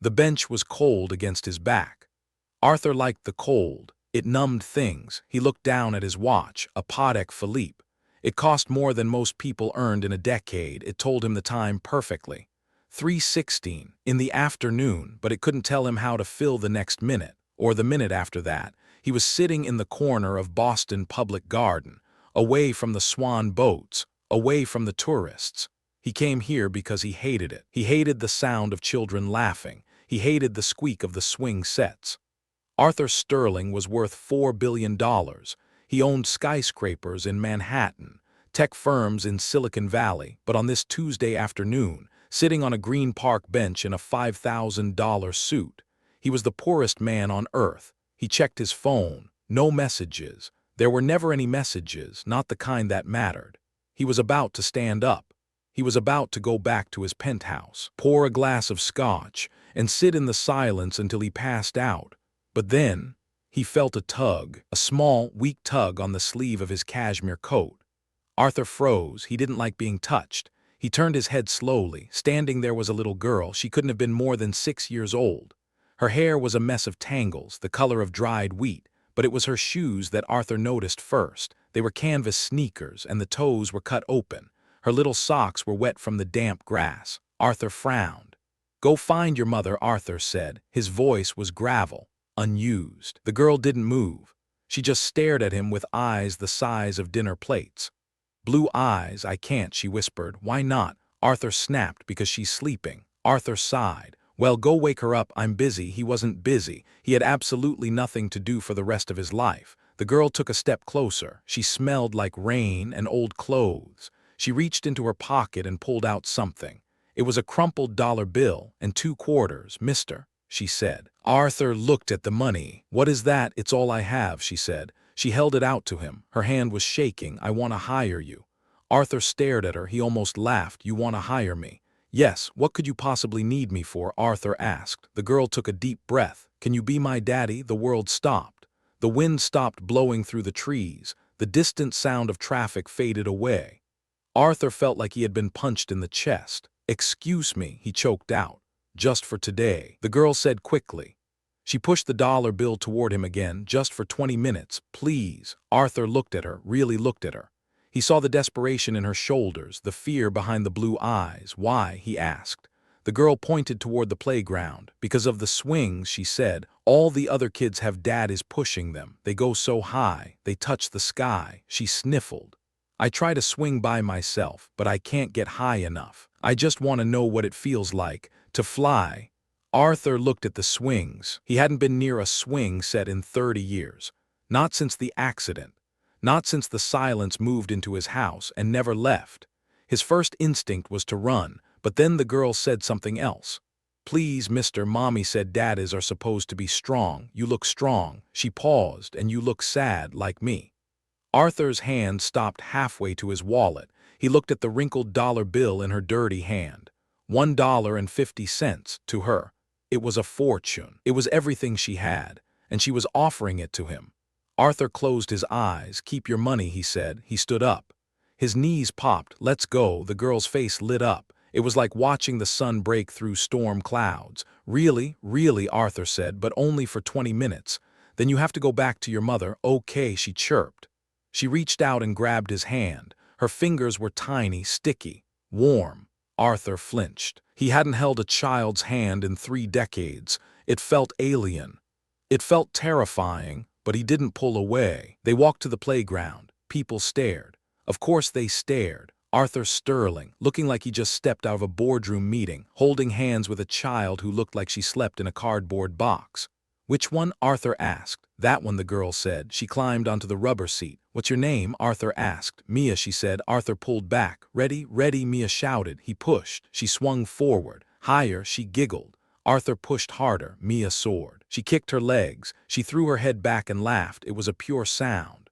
The bench was cold against his back. Arthur liked the cold. It numbed things. He looked down at his watch, a Patek Philippe. It cost more than most people earned in a decade. It told him the time perfectly. 3:16 in the afternoon, but it couldn't tell him how to fill the next minute, or the minute after that. He was sitting in the corner of Boston Public Garden, away from the swan boats, away from the tourists. He came here because he hated it. He hated the sound of children laughing. He hated the squeak of the swing sets. Arthur Sterling was worth $4 billion. He owned skyscrapers in Manhattan, tech firms in Silicon Valley, but on this Tuesday afternoon, sitting on a Green Park bench in a $5,000 suit, he was the poorest man on earth. He checked his phone. No messages. There were never any messages, not the kind that mattered. He was about to stand up. He was about to go back to his penthouse, pour a glass of scotch, and sit in the silence until he passed out. But then, he felt a tug, a small, weak tug on the sleeve of his cashmere coat. Arthur froze. He didn't like being touched. He turned his head slowly. Standing there was a little girl. She couldn't have been more than 6 years old. Her hair was a mess of tangles, the color of dried wheat, but it was her shoes that Arthur noticed first. They were canvas sneakers, and the toes were cut open. Her little socks were wet from the damp grass. Arthur frowned. "Go find your mother," Arthur said. His voice was gravel, unused. The girl didn't move. She just stared at him with eyes the size of dinner plates. "Blue eyes, I can't," she whispered. "Why not?" Arthur snapped. "Because she's sleeping." Arthur sighed. "Well, go wake her up." "I'm busy." He wasn't busy. He had absolutely nothing to do for the rest of his life. The girl took a step closer. She smelled like rain and old clothes. She reached into her pocket and pulled out something. It was a crumpled dollar bill and 2 quarters. "Mister," she said. Arthur looked at the money. "What is that?" "It's all I have," she said. She held it out to him. Her hand was shaking. "I want to hire you." Arthur stared at her. He almost laughed. "You want to hire me?" "Yes." "What could you possibly need me for?" Arthur asked. The girl took a deep breath. "Can you be my daddy?" The world stopped. The wind stopped blowing through the trees. The distant sound of traffic faded away. Arthur felt like he had been punched in the chest. "Excuse me," he choked out. "Just for today," the girl said quickly. She pushed the dollar bill toward him again. "Just for 20 minutes, please." Arthur looked at her, really looked at her. He saw the desperation in her shoulders, the fear behind the blue eyes. "Why?" he asked. The girl pointed toward the playground. "Because of the swings," she said. "All the other kids have daddies pushing them. They go so high. They touch the sky." She sniffled. "I try to swing by myself, but I can't get high enough. I just want to know what it feels like to fly." Arthur looked at the swings. He hadn't been near a swing set in 30 years. Not since the accident. Not since the silence moved into his house and never left. His first instinct was to run, but then the girl said something else. "Please, mister," Mommy said, "daddies are supposed to be strong. You look strong." She paused. "And you look sad, like me." Arthur's hand stopped halfway to his wallet. He looked at the wrinkled dollar bill in her dirty hand. $1.50 to her. It was a fortune. It was everything she had, and she was offering it to him. Arthur closed his eyes. "Keep your money," he said. He stood up. His knees popped. "Let's go." The girl's face lit up. It was like watching the sun break through storm clouds. "Really, really," Arthur said, "but only for 20 minutes. Then you have to go back to your mother." "Okay," she chirped. She reached out and grabbed his hand. Her fingers were tiny, sticky, warm. Arthur flinched. He hadn't held a child's hand in 3 decades. It felt alien. It felt terrifying, but he didn't pull away. They walked to the playground. People stared. Of course they stared. Arthur Sterling, looking like he just stepped out of a boardroom meeting, holding hands with a child who looked like she slept in a cardboard box. "Which one?" Arthur asked. "That one," the girl said. She climbed onto the rubber seat. "What's your name?" Arthur asked. "Mia," she said. Arthur pulled back. "Ready? Ready," Mia shouted. He pushed. She swung forward. Higher. She giggled. Arthur pushed harder. Mia soared. She kicked her legs. She threw her head back and laughed. It was a pure sound.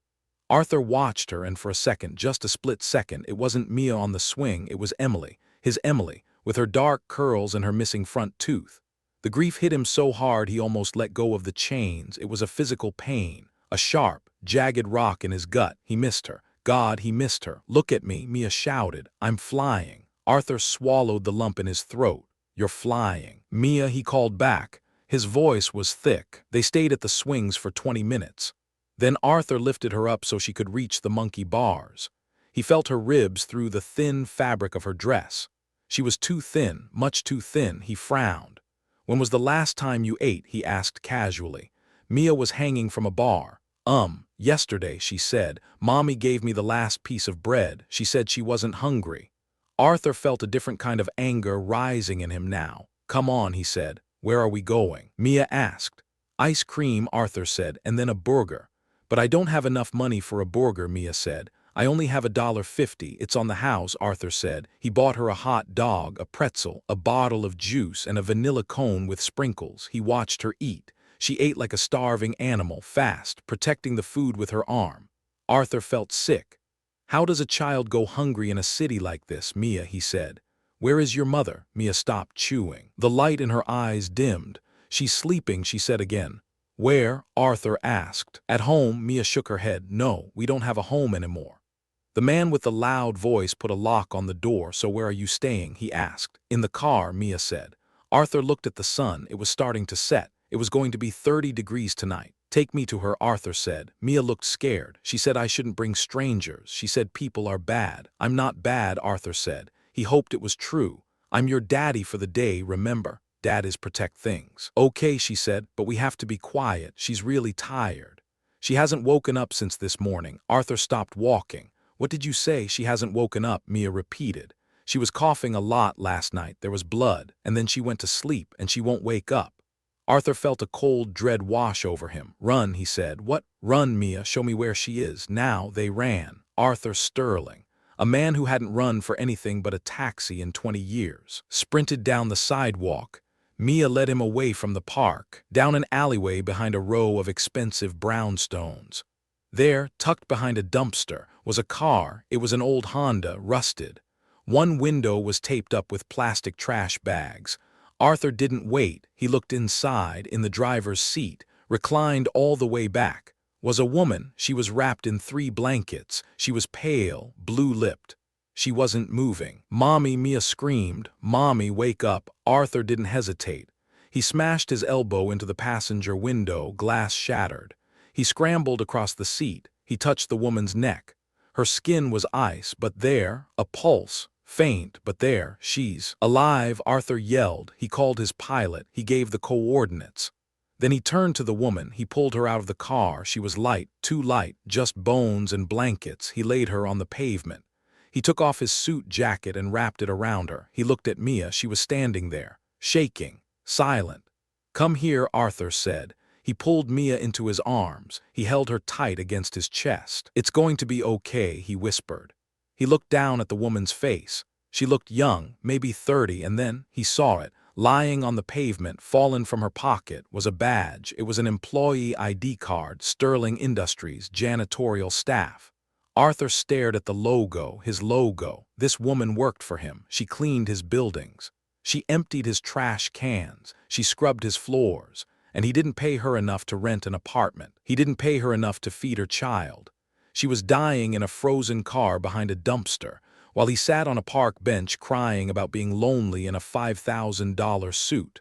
Arthur watched her, and for a second, just a split second, it wasn't Mia on the swing, it was Emily. His Emily, with her dark curls and her missing front tooth. The grief hit him so hard he almost let go of the chains. It was a physical pain, a sharp, jagged rock in his gut. He missed her. God, he missed her. "Look at me," Mia shouted. "I'm flying." Arthur swallowed the lump in his throat. "You're flying." "Mia," he called back. His voice was thick. They stayed at the swings for 20 minutes. Then Arthur lifted her up so she could reach the monkey bars. He felt her ribs through the thin fabric of her dress. She was too thin, much too thin. He frowned. "When was the last time you ate?" he asked casually. Mia was hanging from a bar. Yesterday," she said. "Mommy gave me the last piece of bread. She said she wasn't hungry." Arthur felt a different kind of anger rising in him now. "Come on," he said. "Where are we going?" Mia asked. "Ice cream," Arthur said, "and then a burger." "But I don't have enough money for a burger," Mia said. "I only have $1.50. It's on the house," Arthur said. He bought her a hot dog, a pretzel, a bottle of juice, and a vanilla cone with sprinkles. He watched her eat. She ate like a starving animal, fast, protecting the food with her arm. Arthur felt sick. "How does a child go hungry in a city like this, Mia?" he said. "Where is your mother?" Mia stopped chewing. The light in her eyes dimmed. "She's sleeping," she said again. "Where?" Arthur asked. "At home," Mia shook her head. "No, we don't have a home anymore." The man with the loud voice put a lock on the door. "So where are you staying?" he asked. "In the car," Mia said. Arthur looked at the sun. It was starting to set. It was going to be 30 degrees tonight. "Take me to her," Arthur said. Mia looked scared. "She said I shouldn't bring strangers. She said people are bad." "I'm not bad," Arthur said. He hoped it was true. "I'm your daddy for the day, remember? Dad is protect things." "Okay," she said, "but we have to be quiet. She's really tired." "She hasn't woken up since this morning." Arthur stopped walking. "What did you say? She hasn't woken up?" Mia repeated. "She was coughing a lot last night. There was blood, and then she went to sleep, and she won't wake up." Arthur felt a cold dread wash over him. "Run," he said. "What?" "Run, Mia. Show me where she is." Now they ran. Arthur Sterling, a man who hadn't run for anything but a taxi in 20 years, sprinted down the sidewalk. Mia led him away from the park, down an alleyway behind a row of expensive brownstones. There, tucked behind a dumpster, was a car. It was an old Honda, rusted. One window was taped up with plastic trash bags. Arthur didn't wait. He looked inside. In the driver's seat, reclined all the way back, was a woman. She was wrapped in 3 blankets. She was pale, blue-lipped. She wasn't moving. "Mommy," Mia screamed. "Mommy, wake up." Arthur didn't hesitate. He smashed his elbow into the passenger window. Glass shattered. He scrambled across the seat. He touched the woman's neck. Her skin was ice, but there, a pulse. Faint, but there, she's alive, Arthur yelled. He called his pilot. He gave the coordinates. Then he turned to the woman. He pulled her out of the car. She was light, too light, just bones and blankets. He laid her on the pavement. He took off his suit jacket and wrapped it around her. He looked at Mia. She was standing there, shaking, silent. "Come here," Arthur said. He pulled Mia into his arms. He held her tight against his chest. "It's going to be okay," he whispered. He looked down at the woman's face. She looked young, maybe 30, and then he saw it. Lying on the pavement, fallen from her pocket, was a badge. It was an employee ID card, Sterling Industries, janitorial staff. Arthur stared at the logo, his logo. This woman worked for him. She cleaned his buildings. She emptied his trash cans. She scrubbed his floors. And he didn't pay her enough to rent an apartment. He didn't pay her enough to feed her child. She was dying in a frozen car behind a dumpster, while he sat on a park bench crying about being lonely in a $5,000 suit.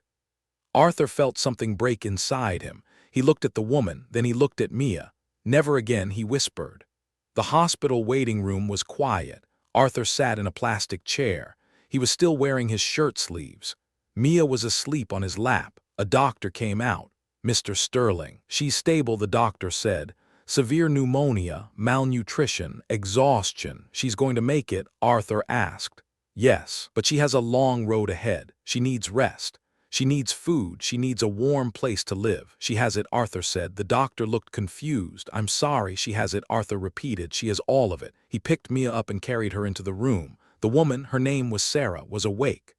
Arthur felt something break inside him. He looked at the woman, then he looked at Mia. "Never again," he whispered. The hospital waiting room was quiet. Arthur sat in a plastic chair. He was still wearing his shirt sleeves. Mia was asleep on his lap. A doctor came out. "Mr. Sterling." "She's stable," the doctor said. "Severe pneumonia, malnutrition, exhaustion. She's going to make it?" Arthur asked. "Yes, but she has a long road ahead. She needs rest. She needs food. She needs a warm place to live. She has it," Arthur said. The doctor looked confused. "I'm sorry, she has it," Arthur repeated. "She has all of it." He picked Mia up and carried her into the room. The woman, her name was Sarah, was awake.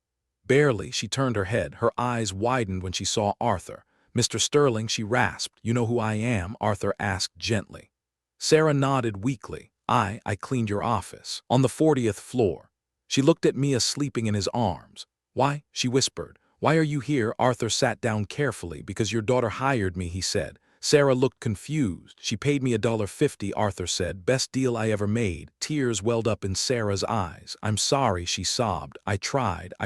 Barely, she turned her head. Her eyes widened when she saw Arthur. "Mr. Sterling," she rasped. "You know who I am?" Arthur asked gently. Sarah nodded weakly. I cleaned your office. On the 40th floor." She looked at Mia sleeping in his arms. "Why?" she whispered. "Why are you here?" Arthur sat down carefully. "Because your daughter hired me," he said. Sarah looked confused. She paid me $1.50, Arthur said. Best deal I ever made. Tears welled up in Sarah's eyes. I'm sorry, she sobbed. I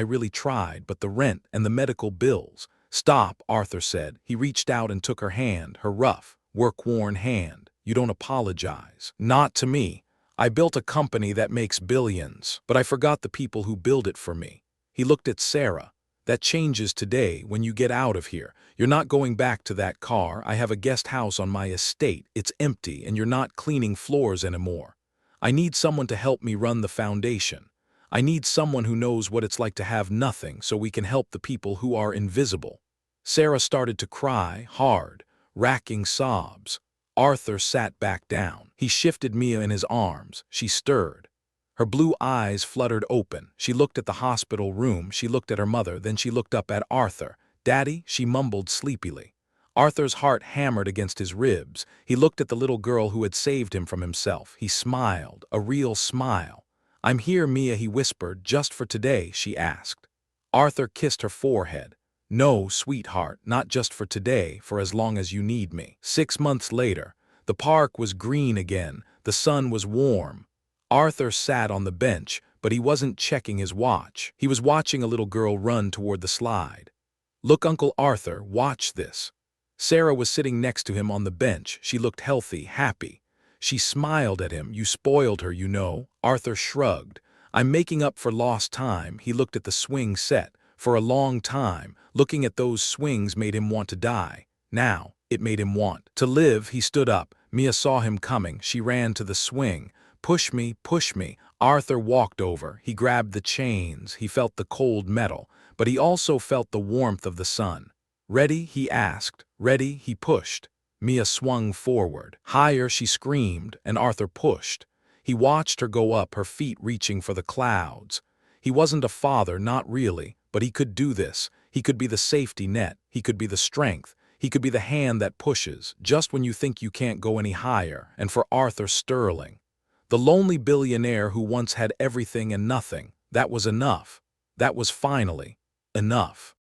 really tried, but the rent and the medical bills. Stop, Arthur said. He reached out and took her hand, her rough, work-worn hand. You don't apologize. Not to me. I built a company that makes billions, but I forgot the people who build it for me. He looked at Sarah. That changes today when you get out of here. You're not going back to that car. I have a guest house on my estate. It's empty, and you're not cleaning floors anymore. I need someone to help me run the foundation. I need someone who knows what it's like to have nothing so we can help the people who are invisible. Sarah started to cry, hard, racking sobs. Arthur sat back down. He shifted Mia in his arms. She stirred. Her blue eyes fluttered open. She looked at the hospital room, she looked at her mother, then she looked up at Arthur. Daddy, she mumbled sleepily. Arthur's heart hammered against his ribs. He looked at the little girl who had saved him from himself. He smiled, a real smile. I'm here, Mia, he whispered. Just for today, she asked. Arthur kissed her forehead. No, sweetheart, not just for today, for as long as you need me. 6 months later, the park was green again. The sun was warm. Arthur sat on the bench, but he wasn't checking his watch. He was watching a little girl run toward the slide. Look, Uncle Arthur, watch this. Sarah was sitting next to him on the bench. She looked healthy, happy. She smiled at him. You spoiled her, you know. Arthur shrugged. I'm making up for lost time. He looked at the swing set. For a long time, looking at those swings made him want to die. Now, it made him want to live. He stood up. Mia saw him coming. She ran to the swing. Push me, push me. Arthur walked over. He grabbed the chains. He felt the cold metal, but he also felt the warmth of the sun. Ready? He asked. Ready? He pushed. Mia swung forward. Higher, she screamed, and Arthur pushed. He watched her go up, her feet reaching for the clouds. He wasn't a father, not really, but he could do this. He could be the safety net. He could be the strength. He could be the hand that pushes, just when you think you can't go any higher. And for Arthur Sterling, the lonely billionaire who once had everything and nothing, that was enough. That was finally enough.